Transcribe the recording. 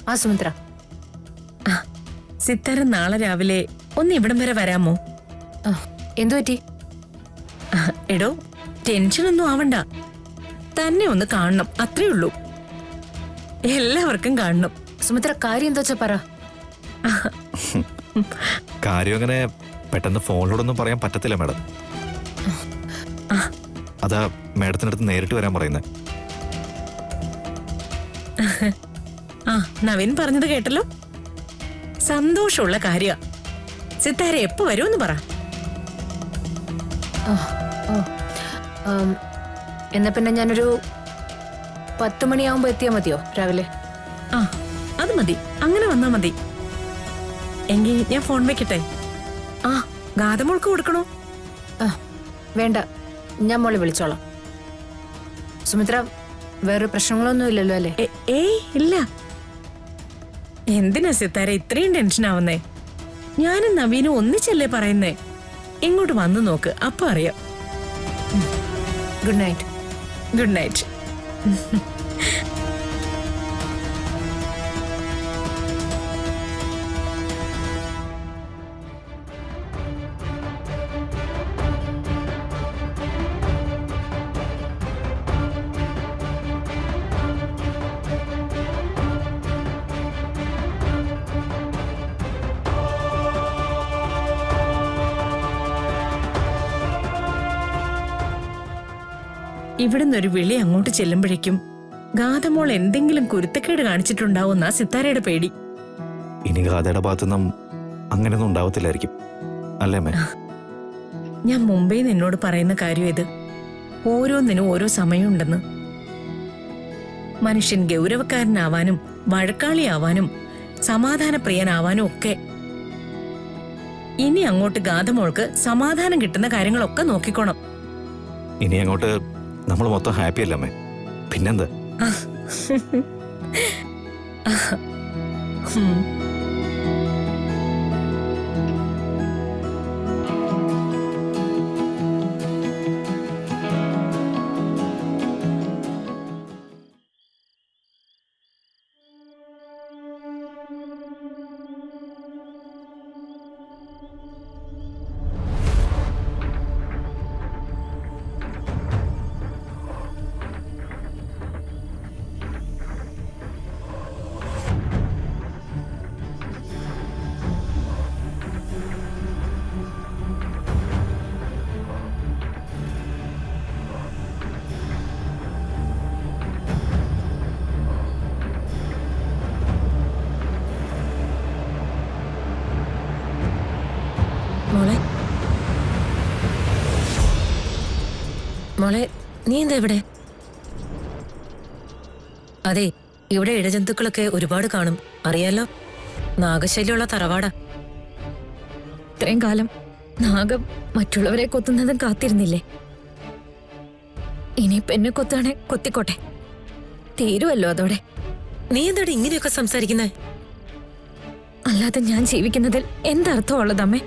ആ സുമിത്ര, സിത്താര നാളെ രാവിലെ ഒന്ന് ഇവിടം വരെ വരാമോ? എന്തു പറ്റി? എടോ, ടെൻഷനൊന്നും ആവണ്ട. തന്നെ ഒന്ന് കാണണം, അത്രേ ഉള്ളൂ. എല്ലാവർക്കും കാണണം. സുമിത്ര, കാര്യം എന്താ വെച്ചാ പറ. കാര്യം അങ്ങനെ പെട്ടെന്ന് ഫോണിലൂടൊന്നും പറയാൻ പറ്റത്തില്ല മാഡം. അതാ മാഡത്തിനടുത്ത് നേരിട്ട് വരാൻ പറയുന്നത്. നവീൻ പറഞ്ഞത് കേട്ടല്ലോ. സന്തോഷമുള്ള കാര്യ. സിത്താര എപ്പോ വരുമെന്ന് പറ. എന്നാ പിന്നെ ഞാനൊരു 10 മണിയാവുമ്പോ എത്തിയാ മതിയോ രാവിലെ? അത് മതി, അങ്ങനെ വന്നാ മതി. എങ്കിൽ ഞാൻ ഫോൺ വെക്കട്ടെ? ഗാതമോൾക്ക് കൊടുക്കണോ? വേണ്ട, ഞാൻ മോളെ വിളിച്ചോളാം. സുമിത്ര, വേറെ പ്രശ്നങ്ങളൊന്നും ഇല്ലല്ലോ അല്ലേ? ഏയ് ഇല്ല. എന്തിനാ സിത്താര ഇത്രയും ടെൻഷൻ ആവുന്നേ? ഞാനും നവീനും ഒന്നിച്ചല്ലേ പറയുന്നേ. ഇങ്ങോട്ട് വന്നു നോക്ക്, അപ്പൊ അറിയാം. Good night. Good night. ഇവിടുന്ന് ഒരു വിളി അങ്ങോട്ട് ചെല്ലുമ്പോഴേക്കും ഗാതമോൾ എന്തെങ്കിലും കുരുത്തക്കേട് കാണിച്ചിട്ടുണ്ടാവുന്ന സിത്താരയുടെ പേടി. ഇനി ഗാഥയുടെ ഭാഗത്തുനിന്നും അങ്ങനെയൊന്നും ഉണ്ടാവത്തില്ലായിരിക്കും അല്ലേ മേ? ഞാൻ മുമ്പേ നിന്നോട് പറയുന്ന കാര്യം ഇത്. ഓരോന്നിനും ഓരോ സമയമുണ്ടെന്ന്. മനുഷ്യൻ ഗൗരവക്കാരനാവാനും വഴക്കാളിയാവാനും സമാധാനപ്രിയനാവാനും ഒക്കെ. ഇനി അങ്ങോട്ട് ഗാതമോൾക്ക് സമാധാനം കിട്ടുന്ന കാര്യങ്ങളൊക്കെ നോക്കിക്കോണം. ഇനി അങ്ങോട്ട് നമ്മൾ മൊത്തം ഹാപ്പി അല്ലേ അമ്മേ? പിന്നെന്താ? മോളെ, നീ എന്താ ഇവിടെ? അതെ, ഇവിടെ ഇഴജന്തുക്കളൊക്കെ ഒരുപാട് കാണും, അറിയാലോ. നാഗശല്യമുള്ള തറവാടാ. ഇത്രയും കാലം നാഗം മറ്റുള്ളവരെ കൊത്തുന്നതും കാത്തിരുന്നില്ലേ? ഇനിയിപ്പൊ എന്നെ കൊത്താണെ കൊത്തിക്കോട്ടെ, തീരുവല്ലോ അതോടെ. നീ എന്താടി ഇങ്ങനെയൊക്കെ സംസാരിക്കുന്നേ? അല്ലാതെ ഞാൻ ജീവിക്കുന്നതിൽ എന്തർത്ഥമുള്ളതമ്മേ?